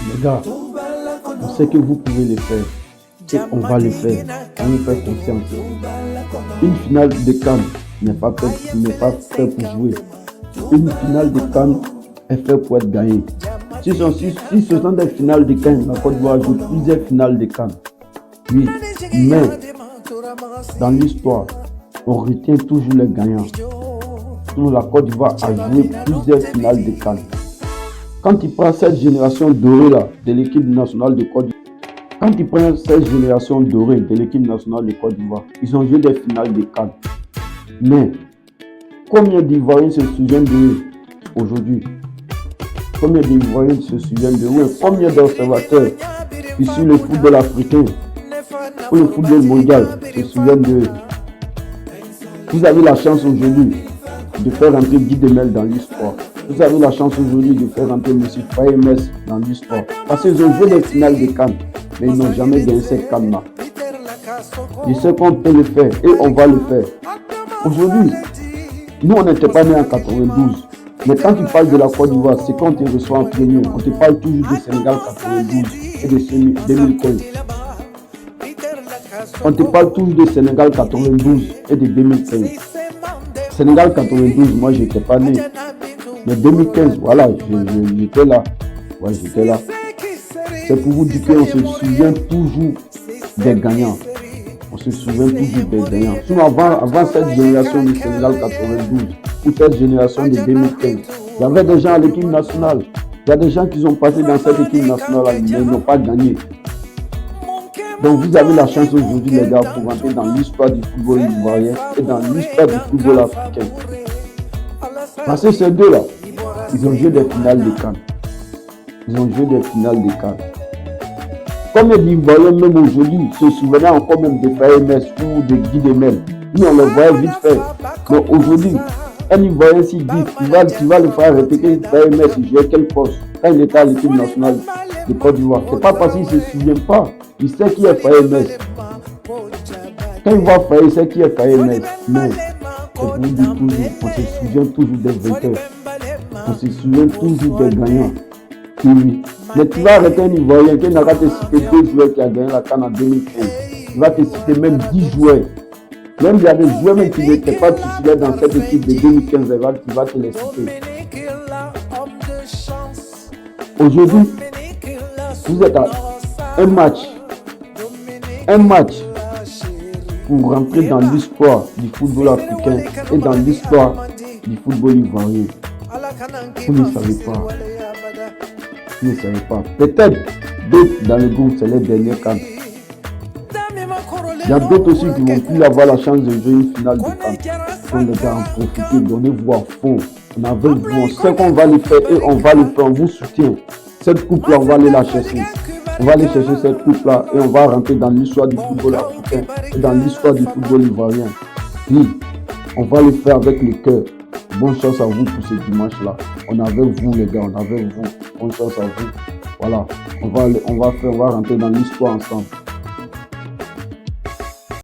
Les gars, on sait que vous pouvez le faire. Et on va le faire. On nous fait confiance. Une finale de CAN n'est pas faite pour jouer. Une finale de CAN est faite pour être gagnée. Si ce sont des finales de CAN, la Côte d'Ivoire joue plusieurs finales de CAN. Oui, mais dans l'histoire, on retient toujours les gagnants. Nous, la Côte d'Ivoire a joué plusieurs finales de CAN. Quand il prend cette génération dorée là, de l'équipe nationale de Côte d'Ivoire, ils ont joué des finales de CAN. Mais combien d'Ivoiriens se souviennent d'eux aujourd'hui? Combien d'Ivoiriens se souviennent d'eux? Combien d'observateurs qui suivent le football africain ou le football mondial se souviennent d'eux? Vous avez la chance aujourd'hui de faire rentrer Guy Demel dans l'histoire. Vous avez la chance aujourd'hui de faire rentrer M. Faye Mess dans l'histoire. Parce qu'ils ont joué les finales de CAN, mais ils n'ont jamais gagné cette CAN-là. Je sais qu'on peut le faire et on va le faire. Aujourd'hui, nous on n'était pas nés en 92. Mais quand tu parles de la Côte d'Ivoire, c'est quand tu reçois en premier. On te parle toujours de Sénégal 92 et de 2015. On te parle toujours de Sénégal 92 et de 2015. Sénégal 92, moi j'étais pas né. Mais 2015, voilà, j'étais là. Ouais, j'étais là. C'est pour vous dire qu'on se souvient toujours des gagnants. On se souvient toujours des gagnants. Sinon, avant cette génération de Sénégal 92, ou cette génération de 2015, il y avait des gens à l'équipe nationale. Il y a des gens qui sont passés dans cette équipe nationale, mais ils n'ont pas gagné. Donc vous avez la chance aujourd'hui, les gars, pour rentrer dans l'histoire du football ivoirien et dans l'histoire du football africain. Parce que ces deux-là, ils ont joué des finales de CAN. Combien d'Ivoiriens, même aujourd'hui, se souvenaient encore même de Faye Mess ou de Guy Demel? Nous, on le voyait vite fait. Mais aujourd'hui, un Ivoirien s'il dit, tu vas le faire répéter Faye Mess, il jouait quel poste quand il était à l'équipe nationale de Côte d'Ivoire. C'est pas parce qu'il ne se souvient pas. Il sait qui est Faye Mess. Quand il voit Faye, il sait qui est Faye Mess. Mais, c'est pour vous dire toujours, on se souvient toujours des vainqueurs. On se souvient toujours des gagnants. Oui. Mais tu vas arrêter un Ivoirien qui n'a qu'à te citer 2 joueurs qui a gagné la CAN en 2015. Il va te citer même 10 joueurs. Même il y a des joueurs même qui n'étaient pas titulaires dans cette équipe de 2015, il va te les citer. Aujourd'hui, vous êtes à un match pour rentrer dans l'histoire du football africain et dans l'histoire du football ivoirien. Vous ne savez pas. Peut-être d'autres dans le groupe, c'est les derniers CAN. Il y a d'autres aussi qui vont plus avoir la chance de jouer une finale de CAN. Donc les gars, en profitez, donnez-vous à fond. On sait qu'on va le faire et on va le faire, on vous soutient. Cette coupe-là, on va aller la chercher. On va aller chercher cette coupe-là et on va rentrer dans l'histoire du football africain et dans l'histoire du football ivoirien. Oui, on va le faire avec le cœur. Bonne chance à vous pour ce dimanche-là. On est avec vous les gars, on est avec vous. Bonne chance à vous. Voilà, on va rentrer dans l'histoire ensemble.